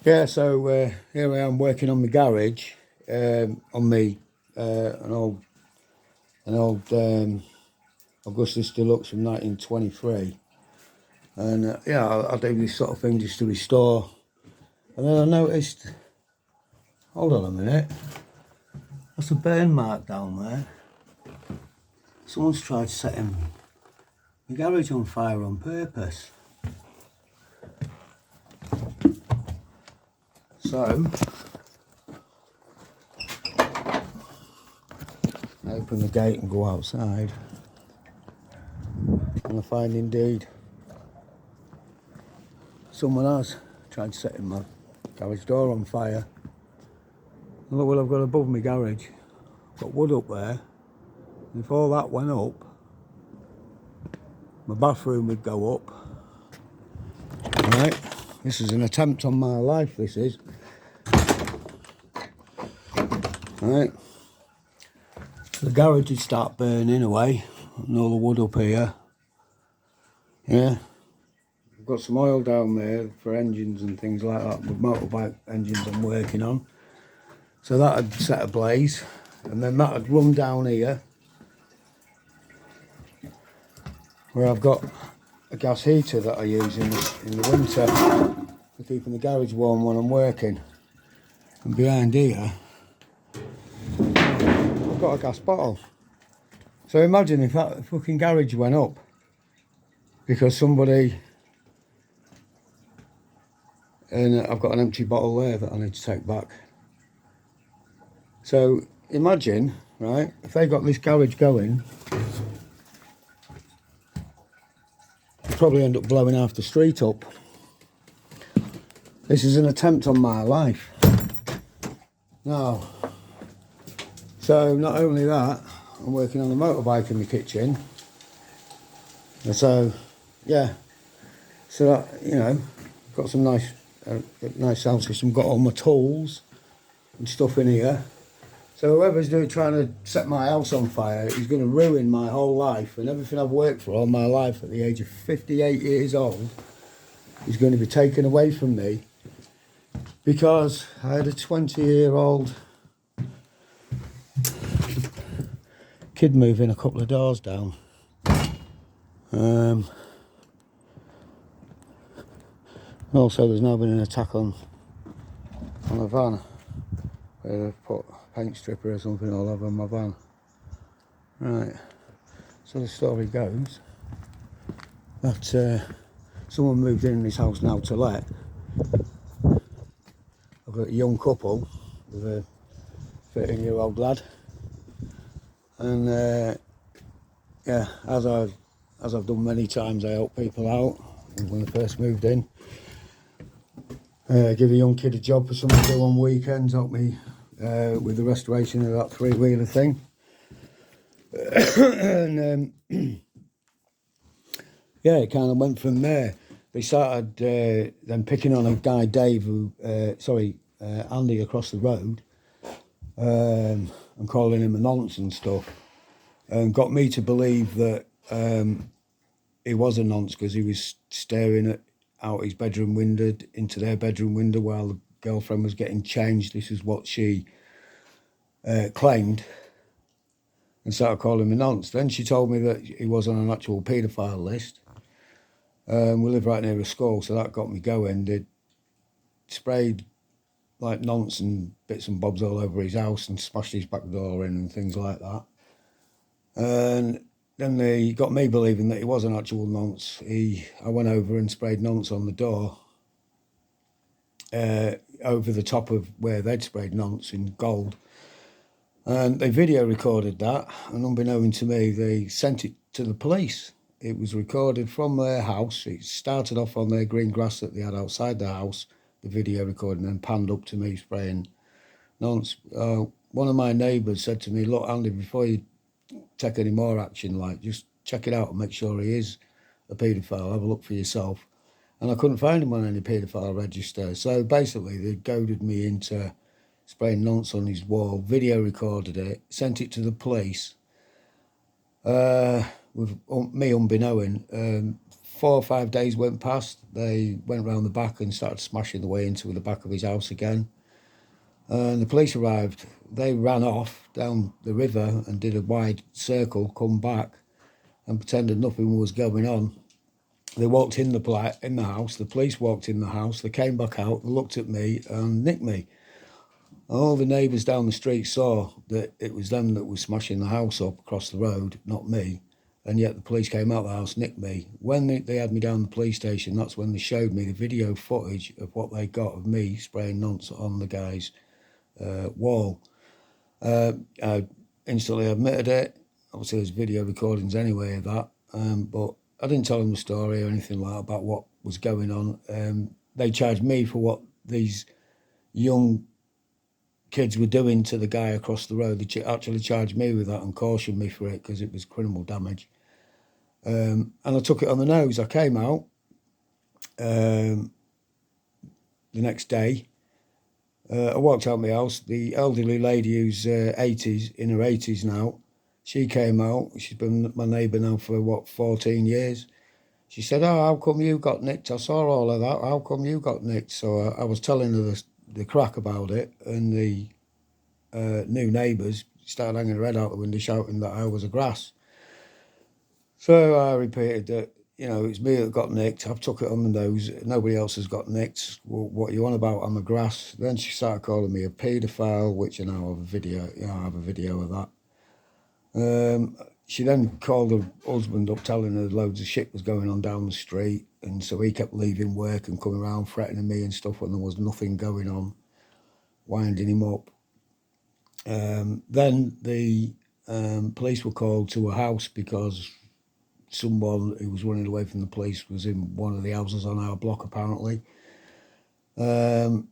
Yeah, so here I am working on my garage, on me an old Augustus Deluxe from 1923, and yeah, I do this sort of thing just to restore. And then I noticed, hold on a minute, that's a burn mark down there. Someone's tried setting the garage on fire on purpose. So I open the gate and go outside, and I find indeed someone has tried setting my garage door on fire. And look what I've got above my garage. I've got wood up there. And if all that went up, my bathroom would go up. Right, this is an attempt on my life, this is. Right, the garage would start burning away, and all the wood up here. Yeah, I've got some oil down there for engines and things like that, with motorbike engines I'm working on. So that would set ablaze, and then that would run down here, where I've got a gas heater that I use in the winter for keeping the garage warm when I'm working. And behind here, I've got a gas bottle. So imagine if that fucking garage went up because somebody, and I've got an empty bottle there that I need to take back. So imagine, right, if they got this garage going, they'd probably end up blowing half the street up. This is an attempt on my life. Now, so not only that, I'm working on a motorbike in the kitchen. And so, yeah, so that, you know, got some nice sound system, got all my tools and stuff in here. So whoever's trying to set my house on fire is going to ruin my whole life, and everything I've worked for all my life at the age of 58 years old is going to be taken away from me because I had a 20-year-old kid move in a couple of doors down. Also, there's now been an attack on a van where they've put a paint stripper or something all over my van. Right, so the story goes that someone moved in this house now to let. I've got a young couple with a 13-year-old lad, and yeah, as I've done many times, I help people out when they first moved in. Give a young kid a job for something to do on weekends, help me with the restoration of that three-wheeler thing. And yeah, it kind of went from there. They started then picking on a guy, Dave, Andy across the road, and calling him a nonce and stuff, and got me to believe that he was a nonce because he was staring out his bedroom window into their bedroom window while the girlfriend was getting changed. This is what she claimed, and started calling him a nonce. Then she told me that he was on an actual paedophile list. We live right near a school, so that got me going. They sprayed like nonce and bits and bobs all over his house and smashed his back door in and things like that. And then they got me believing that he was an actual nonce. I went over and sprayed nonce on the door, over the top of where they'd sprayed nonce in gold. And they video recorded that, and unbeknown to me, they sent it to the police. It was recorded from their house. It started off on their green grass that they had outside the house, the video recording, and panned up to me spraying nonce. One of my neighbours said to me, "Look, Andy, before you take any more action, like, just check it out and make sure he is a paedophile. Have a look for yourself." And I couldn't find him on any paedophile register. So basically, they goaded me into spraying nonce on his wall, video recorded it, sent it to the police. With me unbeknown, 4 or 5 days went past. They went round the back and started smashing the way into the back of his house again. And the police arrived. They ran off down the river and did a wide circle, come back, and pretended nothing was going on. They walked in the house. The police walked in the house. They came back out, looked at me, and nicked me. All the neighbours down the street saw that it was them that was smashing the house up across the road, not me. And yet the police came out of the house, nicked me. When they had me down the police station, that's when they showed me the video footage of what they got of me spraying nonce on the guy's wall. I instantly admitted it. Obviously, there's video recordings anyway of that. But I didn't tell them the story or anything like that about what was going on. They charged me for what these young kids were doing to the guy across the road. They actually charged me with that and cautioned me for it because it was criminal damage. And I took it on the nose. I came out the next day. I walked out of my house. The elderly lady who's 80s, in her 80s now, she came out. She's been my neighbour now for, 14 years. She said, "Oh, how come you got nicked? I saw all of that. How come you got nicked?" So I was telling her the crack about it, and the new neighbours started hanging their head out the window shouting that I was a grass. So I repeated that, it's me that got nicked. I've took it on the nose. Nobody else has got nicked. Well, what are you on about? I'm a grass. Then she started calling me a paedophile, which I now have a video. I have a video of that. She then called her husband up, telling her loads of shit was going on down the street, and so he kept leaving work and coming around threatening me and stuff when there was nothing going on, winding him up. Then the police were called to a house because someone who was running away from the police was in one of the houses on our block, apparently. And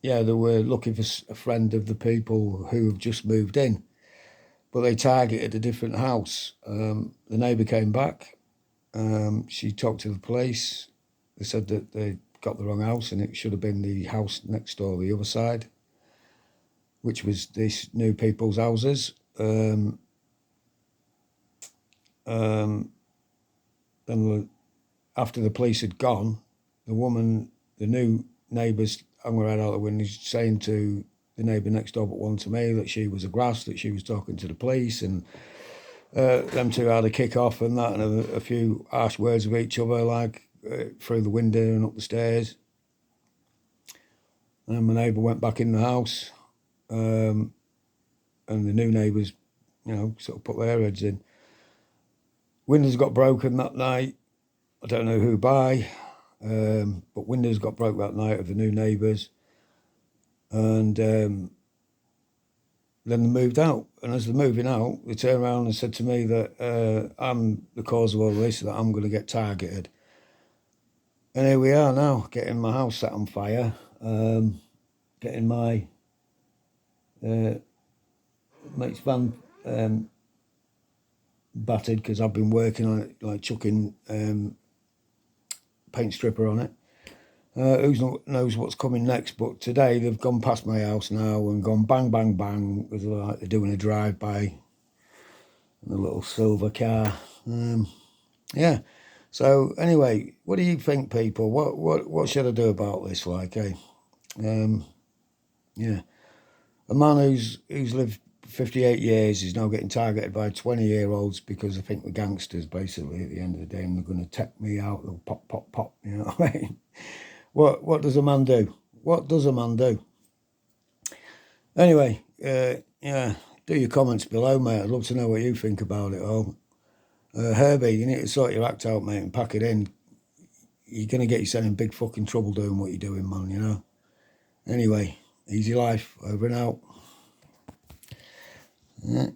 yeah, they were looking for a friend of the people who have just moved in, but they targeted a different house. The neighbour came back. She talked to the police. They said that they got the wrong house and it should have been the house next door, the other side, which was these new people's houses. Then after the police had gone, the new neighbours hung her head out the window saying to the neighbour next door, but one to me, that she was a grass, that she was talking to the police, and them two had a kick off and that, and a few harsh words with each other, like through the window and up the stairs. And then my neighbour went back in the house, and the new neighbours, sort of put their heads in. Windows got broken that night. I don't know who by, but windows got broke that night of the new neighbours. And then they moved out. And as they're moving out, they turned around and said to me that I'm the cause of all this, that I'm going to get targeted. And here we are now, getting my house set on fire, getting my mate's van battered because I've been working on it, like chucking paint stripper on it. Who knows what's coming next, but today they've gone past my house now and gone bang, bang, bang, with like they're doing a drive-by in a little silver car. Yeah. So anyway, what do you think, people? What should I do about this? Like, yeah, a man who's lived 58 years is now getting targeted by 20-year-olds because I think the gangsters, basically, at the end of the day, and they're going to take me out. They'll pop, pop, pop. You know what I mean? What does a man do? What does a man do? Anyway, yeah, do your comments below, mate. I'd love to know what you think about it all. Herbie, you need to sort your act out, mate, and pack it in. You're going to get yourself in big fucking trouble doing what you're doing, man, Anyway, easy life, over and out. Yeah.